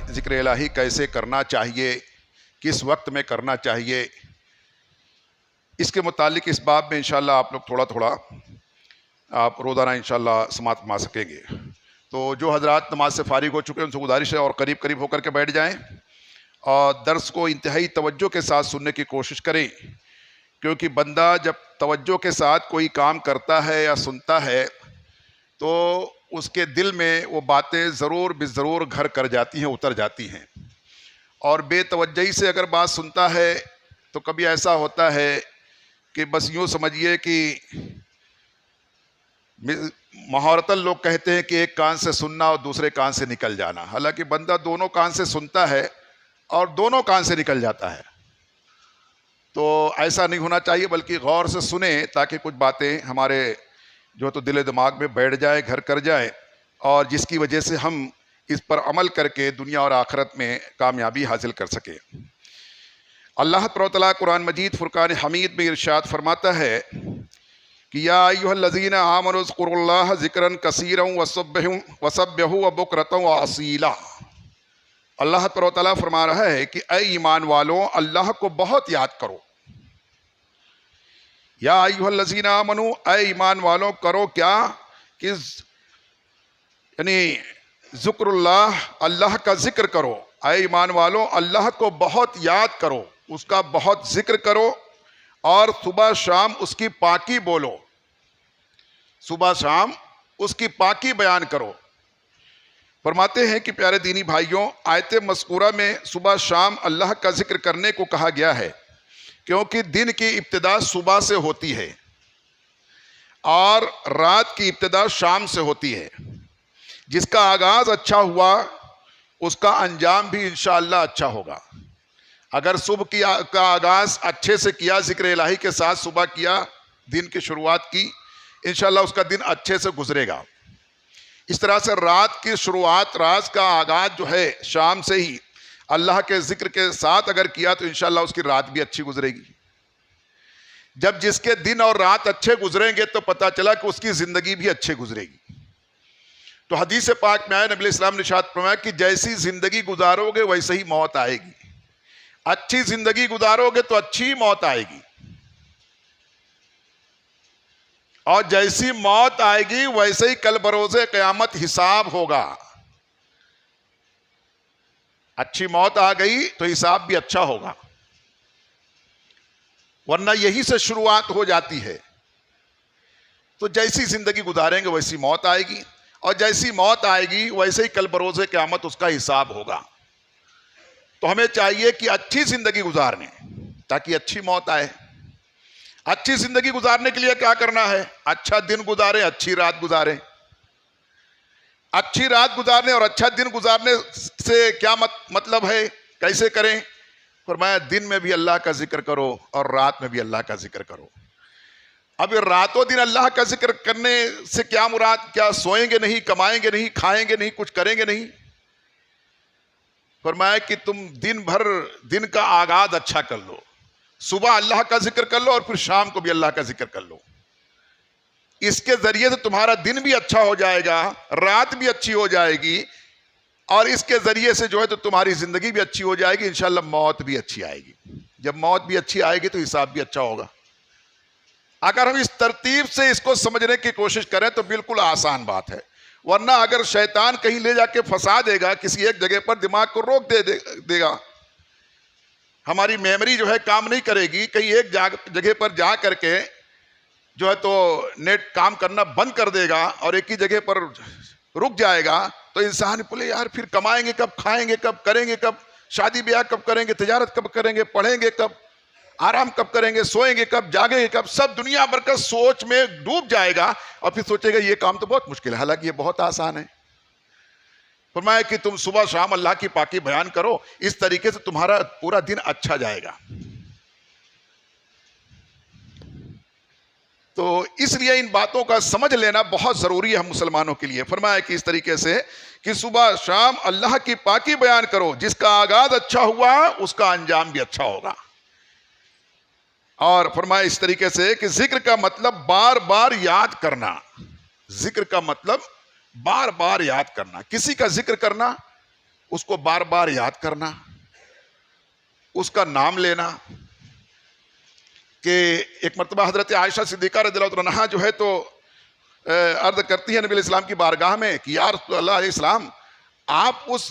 ذکر الہی کیسے کرنا چاہیے، کس وقت میں کرنا چاہیے، اس کے متعلق اس باب میں انشاءاللہ آپ لوگ تھوڑا تھوڑا آپ روزانہ انشاءاللہ سماعت فرما سکیں گے۔ تو جو حضرات نماز سے فارغ ہو چکے ہیں ان سے گزارش ہے اور قریب قریب ہو کر کے بیٹھ جائیں اور درس کو انتہائی توجہ کے ساتھ سننے کی کوشش کریں، کیونکہ بندہ جب توجہ کے ساتھ کوئی کام کرتا ہے یا سنتا ہے تو اس کے دل میں وہ باتیں ضرور بضرور گھر کر جاتی ہیں، اتر جاتی ہیں۔ اور بے توجہی سے اگر بات سنتا ہے تو کبھی ایسا ہوتا ہے کہ بس یوں سمجھیے کہ مہارتاً لوگ کہتے ہیں کہ ایک کان سے سننا اور دوسرے کان سے نکل جانا، حالانکہ بندہ دونوں کان سے سنتا ہے اور دونوں کان سے نکل جاتا ہے۔ تو ایسا نہیں ہونا چاہیے، بلکہ غور سے سنیں تاکہ کچھ باتیں ہمارے جو تو دل دماغ میں بیٹھ جائے، گھر کر جائے، اور جس کی وجہ سے ہم اس پر عمل کر کے دنیا اور آخرت میں کامیابی حاصل کر سکیں۔ اللہ تعالیٰ قرآن مجید فرقان حمید میں ارشاد فرماتا ہے کہ یا ایھا الذین آمنوا اذکروا اللہ ذکرا کثیرا وسبحوہ بکرۃ وأصیلا۔ اللہ تعالیٰ فرما رہا ہے کہ اے ایمان والوں، اللہ کو بہت یاد کرو۔ یا ایھا الذین آمنوا، اے ایمان والوں کرو کیا کہ یعنی ذکر اللہ کا ذکر کرو۔ اے ایمان والوں اللہ کو بہت یاد کرو، اس کا بہت ذکر کرو، اور صبح شام اس کی پاکی بولو، صبح شام اس کی پاکی بیان کرو۔ فرماتے ہیں کہ پیارے دینی بھائیوں، آیت مذکورہ میں صبح شام اللہ کا ذکر کرنے کو کہا گیا ہے، کیونکہ دن کی ابتدا صبح سے ہوتی ہے اور رات کی ابتدا شام سے ہوتی ہے۔ جس کا آغاز اچھا ہوا اس کا انجام بھی انشاءاللہ اچھا ہوگا۔ اگر صبح کا آغاز اچھے سے کیا، ذکر الہی کے ساتھ صبح کیا، دن کی شروعات کی، انشاءاللہ اس کا دن اچھے سے گزرے گا۔ اس طرح سے رات کی شروعات، رات کا آغاز جو ہے شام سے ہی اللہ کے ذکر کے ساتھ اگر کیا تو انشاءاللہ اس کی رات بھی اچھی گزرے گی۔ جب جس کے دن اور رات اچھے گزریں گے تو پتہ چلا کہ اس کی زندگی بھی اچھے گزرے گی۔ تو حدیث پاک میں آئے، نبی علیہ السلام نے ارشاد فرمایا کہ جیسی زندگی گزارو گے ویسے ہی موت آئے گی۔ اچھی زندگی گزارو گے تو اچھی موت آئے گی، اور جیسی موت آئے گی ویسے ہی کل بروز قیامت حساب ہوگا۔ اچھی موت آ گئی تو حساب بھی اچھا ہوگا، ورنہ یہی سے شروعات ہو جاتی ہے۔ تو جیسی زندگی گزاریں گے ویسی موت آئے گی، اور جیسی موت آئے گی ویسے ہی کل بروز قیامت اس کا حساب ہوگا۔ تو ہمیں چاہیے کہ اچھی زندگی گزارنے تاکہ اچھی موت آئے۔ اچھی زندگی گزارنے کے لیے کیا کرنا ہے؟ اچھا دن گزاریں، اچھی رات گزاریں۔ اچھی رات گزارنے اور اچھا دن گزارنے سے کیا مطلب ہے؟ کیسے کریں؟ فرمایا دن میں بھی اللہ کا ذکر کرو اور رات میں بھی اللہ کا ذکر کرو۔ اب راتوں دن اللہ کا ذکر کرنے سے کیا مراد؟ کیا سوئیں گے نہیں، کمائیں گے نہیں، کھائیں گے نہیں، کچھ کریں گے نہیں؟ فرمایا کہ تم دن بھر دن کا آغاز اچھا کر لو، صبح اللہ کا ذکر کر لو اور پھر شام کو بھی اللہ کا ذکر کر لو۔ اس کے ذریعے سے تمہارا دن بھی اچھا ہو جائے گا، رات بھی اچھی ہو جائے گی، اور اس کے ذریعے سے جو ہے تو تمہاری زندگی بھی اچھی ہو جائے گی، انشاءاللہ موت بھی اچھی آئے گی۔ جب موت بھی اچھی آئے گی تو حساب بھی اچھا ہوگا۔ اگر ہم اس ترتیب سے اس کو سمجھنے کی کوشش کریں تو بالکل آسان بات ہے، ورنہ اگر شیطان کہیں لے جا کے پھنسا دے گا، کسی ایک جگہ پر دماغ کو روک دے گا، ہماری میموری جو ہے کام نہیں کرے گی، کہیں ایک جگہ پر جا کر کے جو ہے تو نیٹ کام کرنا بند کر دے گا اور ایک ہی جگہ پر رک جائے گا، تو انسان بولے یار پھر کمائیں گے کب، کھائیں گے کب، کریں گے کب، شادی بیاہ کب کریں گے، تجارت کب کریں گے، پڑھیں گے کب، آرام کب کریں گے، سوئیں گے کب، جاگیں گے کب، سب دنیا بھر کا سوچ میں ڈوب جائے گا، اور پھر سوچے گا یہ کام تو بہت مشکل ہے، حالانکہ یہ بہت آسان ہے۔ فرمایا کہ تم صبح شام اللہ کی پاکی بیان کرو، اس طریقے سے تمہارا پورا دن اچھا جائے گا۔ تو اس لیے ان باتوں کا سمجھ لینا بہت ضروری ہے ہم مسلمانوں کے لیے۔ فرمایا کہ اس طریقے سے کہ صبح شام اللہ کی پاکی بیان کرو، جس کا آغاز اچھا ہوا اس کا انجام بھی اچھا ہوگا۔ اور فرمایا اس طریقے سے کہ ذکر کا مطلب بار بار یاد کرنا، ذکر کا مطلب بار بار یاد کرنا۔ کسی کا ذکر کرنا اس کو بار بار یاد کرنا، اس کا نام لینا. کہ ایک مرتبہ حضرت عائشہ صدیقہ رضی اللہ عنہا جو ہے تو عرض کرتی ہے نبی علیہ السلام کی بارگاہ میں کہ یا رسول اللہ علیہ السلام، آپ اس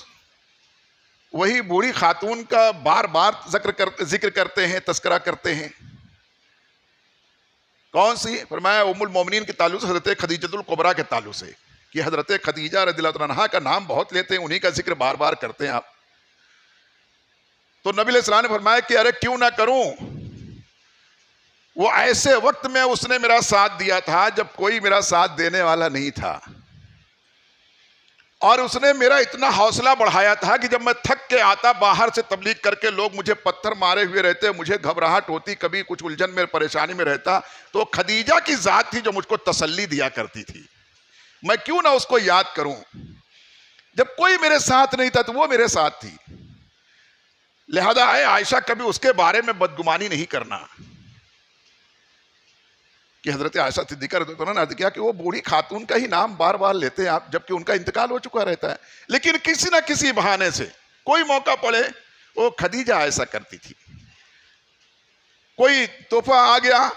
وہی بوڑھی خاتون کا بار بار ذکر کرتے ہیں، تذکرہ کرتے ہیں. کون سی؟ فرمایا ام المومنین کے تعلق سے حضرت خدیجۃ الکبریٰ کے تعلق سے، کہ حضرت خدیجہ رضی اللہ عنہا کا نام بہت لیتے ہیں، انہی کا ذکر بار بار کرتے ہیں آپ. تو نبی علیہ السلام نے فرمایا کہ ارے کیوں نہ کروں، وہ ایسے وقت میں اس نے میرا ساتھ دیا تھا جب کوئی میرا ساتھ دینے والا نہیں تھا، اور اس نے میرا اتنا حوصلہ بڑھایا تھا کہ جب میں تھک کے آتا باہر سے تبلیغ کر کے، لوگ مجھے پتھر مارے ہوئے رہتے، مجھے گھبراہٹ ہوتی، کبھی کچھ الجھن میں پریشانی میں رہتا، تو خدیجہ کی ذات تھی جو مجھ کو تسلی دیا کرتی تھی. میں کیوں نہ اس کو یاد کروں، جب کوئی میرے ساتھ نہیں تھا تو وہ میرے ساتھ تھی. لہذا اے عائشہ کبھی اس کے بارے میں بدگمانی نہیں کرنا. کہ حضرت عائشہ صدیقہ رضی اللہ عنہا نے کیا کہ وہ بوڑھی خاتون کا ہی نام بار بار لیتے ہیں آپ، جبکہ ان کا انتقال ہو چکا رہتا ہے، لیکن کسی نہ کسی بہانے سے کوئی موقع پڑے. وہ خدیجہ ایسا کرتی تھی. کوئی تحفہ آ گیا،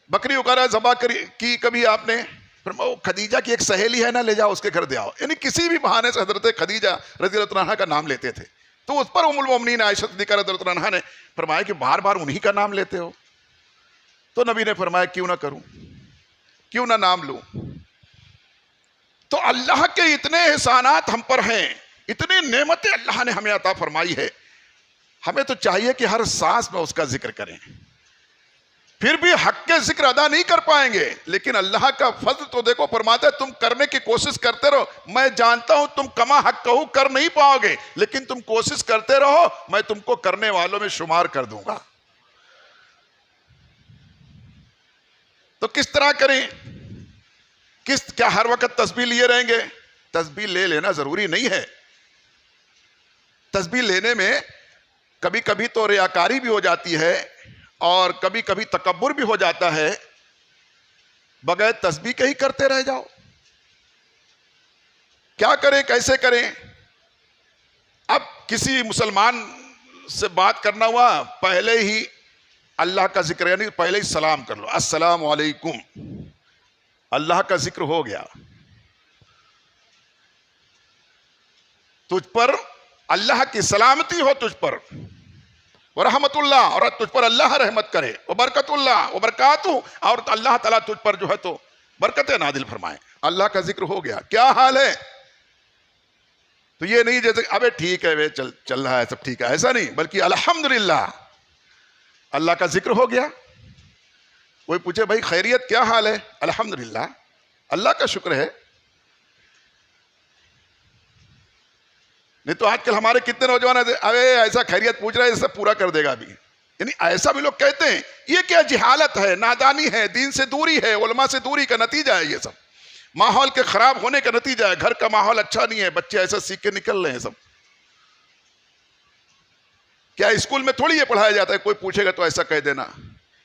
بکری وغیرہ ذبح کی کبھی آپ نے، وہ خدیجہ کی ایک سہیلی ہے نا، لے جاؤ اس کے گھر دے آؤ. یعنی کسی بھی بہانے سے حضرت خدیجہ رضی اللہ عنہا کا نام لیتے تھے. تو اس پر ام المومنین عائشہ صدیقہ رضی اللہ عنہا نے فرمایا کہ بار بار انہی کا نام لیتے ہو. تو نبی نے فرمایا کیوں نہ کروں، کیوں نہ نام لوں. تو اللہ کے اتنے احسانات ہم پر ہیں، اتنی نعمتیں اللہ نے ہمیں عطا فرمائی ہے، ہمیں تو چاہیے کہ ہر سانس میں اس کا ذکر کریں. پھر بھی حق کے ذکر ادا نہیں کر پائیں گے، لیکن اللہ کا فضل تو دیکھو، فرماتا ہے تم کرنے کی کوشش کرتے رہو. میں جانتا ہوں تم کما حق کہو کر نہیں پاؤ گے، لیکن تم کوشش کرتے رہو، میں تم کو کرنے والوں میں شمار کر دوں گا. تو کس طرح کریں؟ کیا ہر وقت تسبیح لیے رہیں گے؟ تسبیح لے لینا ضروری نہیں ہے. تسبیح لینے میں کبھی کبھی تو ریاکاری بھی ہو جاتی ہے، اور کبھی کبھی تکبر بھی ہو جاتا ہے. بغیر تسبیح کے ہی کرتے رہ جاؤ. کیا کریں، کیسے کریں؟ اب کسی مسلمان سے بات کرنا ہوا، پہلے ہی اللہ کا ذکر، یعنی پہلے ہی سلام کر لو، السلام علیکم، اللہ کا ذکر ہو گیا. تجھ پر اللہ کی سلامتی ہو، تجھ پر ورحمت اللہ، اور تجھ پر اللہ رحمت کرے، وبرکت اللہ وبرکاتہ، اور اللہ تعالیٰ تجھ پر جو ہے تو برکتیں نازل فرمائے. اللہ کا ذکر ہو گیا. کیا حال ہے؟ تو یہ نہیں جیسے ابے ٹھیک ہے، چل رہا ہے سب ٹھیک ہے، ایسا نہیں، بلکہ الحمدللہ اللہ کا ذکر ہو گیا. کوئی پوچھے بھائی خیریت، کیا حال ہے؟ الحمدللہ، اللہ کا شکر ہے. نہیں تو آج کل ہمارے کتنے نوجوان ہیں، ارے ایسا خیریت پوچھ رہا ہے، اسے پورا کر دے گا ابھی. یعنی ایسا بھی لوگ کہتے ہیں. یہ کیا جہالت ہے، نادانی ہے، دین سے دوری ہے، علماء سے دوری کا نتیجہ ہے. یہ سب ماحول کے خراب ہونے کا نتیجہ ہے. گھر کا ماحول اچھا نہیں ہے، بچے ایسا سیکھ کے نکل رہے ہیں سب. کیا اسکول میں تھوڑی یہ پڑھایا جاتا ہے؟ کوئی پوچھے گا تو ایسا کہہ دینا.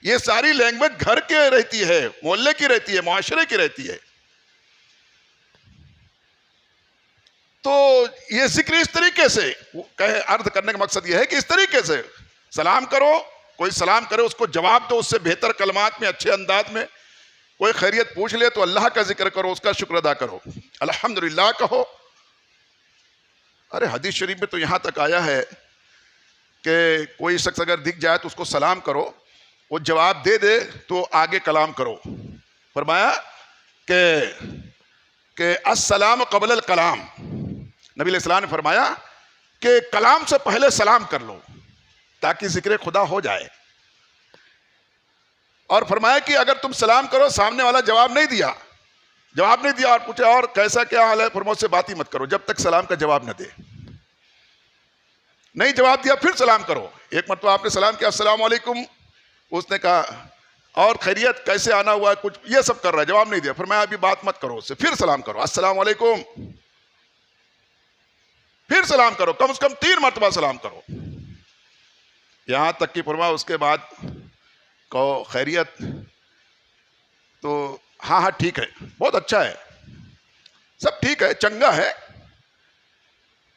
یہ ساری لینگویج گھر کے رہتی ہے، محلے کی رہتی ہے، معاشرے کی رہتی ہے. تو یہ ذکر اس طریقے سے عرض کرنے کا مقصد یہ ہے کہ اس طریقے سے سلام کرو. کوئی سلام کرے اس کو جواب دو، اس سے بہتر کلمات میں، اچھے انداز میں. کوئی خیریت پوچھ لے تو اللہ کا ذکر کرو، اس کا شکر ادا کرو، الحمدللہ کہو. ارے حدیث شریف میں تو یہاں تک آیا ہے کہ کوئی شخص اگر دکھ جائے تو اس کو سلام کرو، وہ جواب دے دے تو آگے کلام کرو. فرمایا کہ السلام قبل الکلام. نبی علیہ السلام نے فرمایا کہ کلام سے پہلے سلام کر لو تاکہ ذکر خدا ہو جائے. اور فرمایا کہ اگر تم سلام کرو، سامنے والا جواب نہیں دیا اور پوچھے اور کیسا کیا حال ہے، پھر مجھ سے بات ہی مت کرو جب تک سلام کا جواب نہ دے. نہیں جواب دیا پھر سلام کرو. ایک مرتبہ آپ نے سلام کیا، السلام علیکم، اس نے کہا اور خیریت، کیسے آنا ہوا ہے، کچھ یہ سب کر رہا ہے، جواب نہیں دیا. فرمایا ابھی بات مت کرو اس سے، پھر سلام کرو، السلام علیکم، پھر سلام کرو، کم از کم 3 مرتبہ سلام کرو. یہاں تک کہ فرمایا اس کے بعد کہو خیریت، تو ہاں ٹھیک ہے، بہت اچھا ہے، سب ٹھیک ہے، چنگا ہے.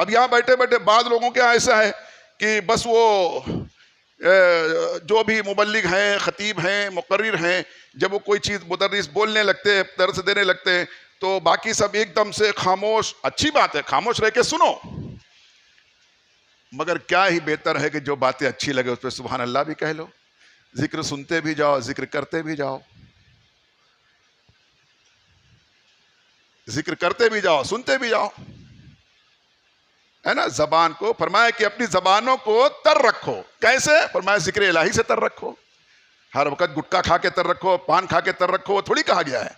اب یہاں بیٹھے بیٹھے بعض لوگوں کے ایسا ہے کہ بس وہ جو بھی مبلغ ہیں، خطیب ہیں، مقرر ہیں، جب وہ کوئی چیز مدرس بولنے لگتے ہیں، درس دینے لگتے ہیں، تو باقی سب ایک دم سے خاموش. اچھی بات ہے، خاموش رہ کے سنو، مگر کیا ہی بہتر ہے کہ جو باتیں اچھی لگے اس پہ سبحان اللہ بھی کہہ لو. ذکر سنتے بھی جاؤ، ذکر کرتے بھی جاؤ، ذکر کرتے بھی جاؤ، سنتے بھی جاؤ، ہے نا. زبان کو فرمایا کہ اپنی زبانوں کو تر رکھو. کیسے؟ فرمایا ذکر الہی سے تر رکھو. ہر وقت گٹکا کھا کے تر رکھو، پان کھا کے تر رکھو، تھوڑی کہا گیا ہے.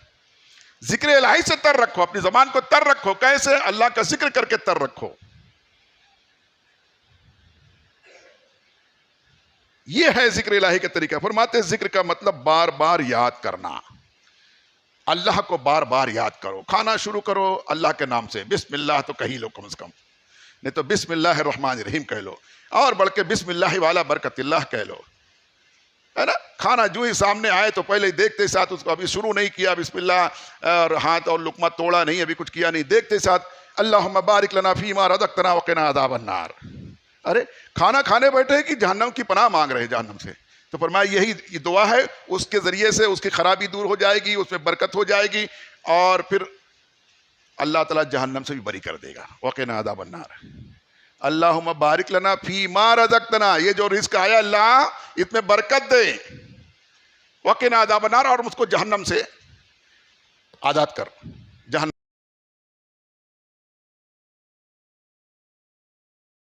ذکر الہی سے تر رکھو، اپنی زبان کو تر رکھو. کیسے؟ اللہ کا ذکر کر کے تر رکھو. یہ ہے ذکر الہی کا طریقہ. فرماتے ہیں ذکر کا مطلب بار بار یاد کرنا. اللہ کو بار بار یاد کرو. کھانا شروع کرو اللہ کے نام سے، بسم اللہ تو کہی لو کم از کم، نہیں تو بسم اللہ الرحمن الرحیم کہہ لو، اور بڑھ کے بسم اللہ والا برکت اللہ کہہ لو، ہے نا. کھانا جو ہی سامنے آئے تو پہلے دیکھتے ساتھ اس کو، ابھی شروع نہیں کیا بسم اللہ اور ہاتھ اور لقمہ توڑا نہیں، ابھی کچھ کیا نہیں، دیکھتے ساتھ اللہم بارک لنا فیما رزقتنا وقنا عذاب النار. ارے کھانا کھانے بیٹھے کہ جہنم کی پناہ مانگ رہے ہیں، جہنم سے. تو فرمایا یہی دعا ہے، اس کے ذریعے سے اس کی خرابی دور ہو جائے گی، اس میں برکت ہو جائے گی، اور پھر اللہ تعالیٰ جہنم سے بھی بری کر دے گا. وقنا عذاب النار. اللہم بارک لنا فیما رزقتنا، یہ جو رزق آیا اللہ اس میں برکت دے. وقنا عذاب النار، اور اس کو جہنم سے آزاد کر. جہنم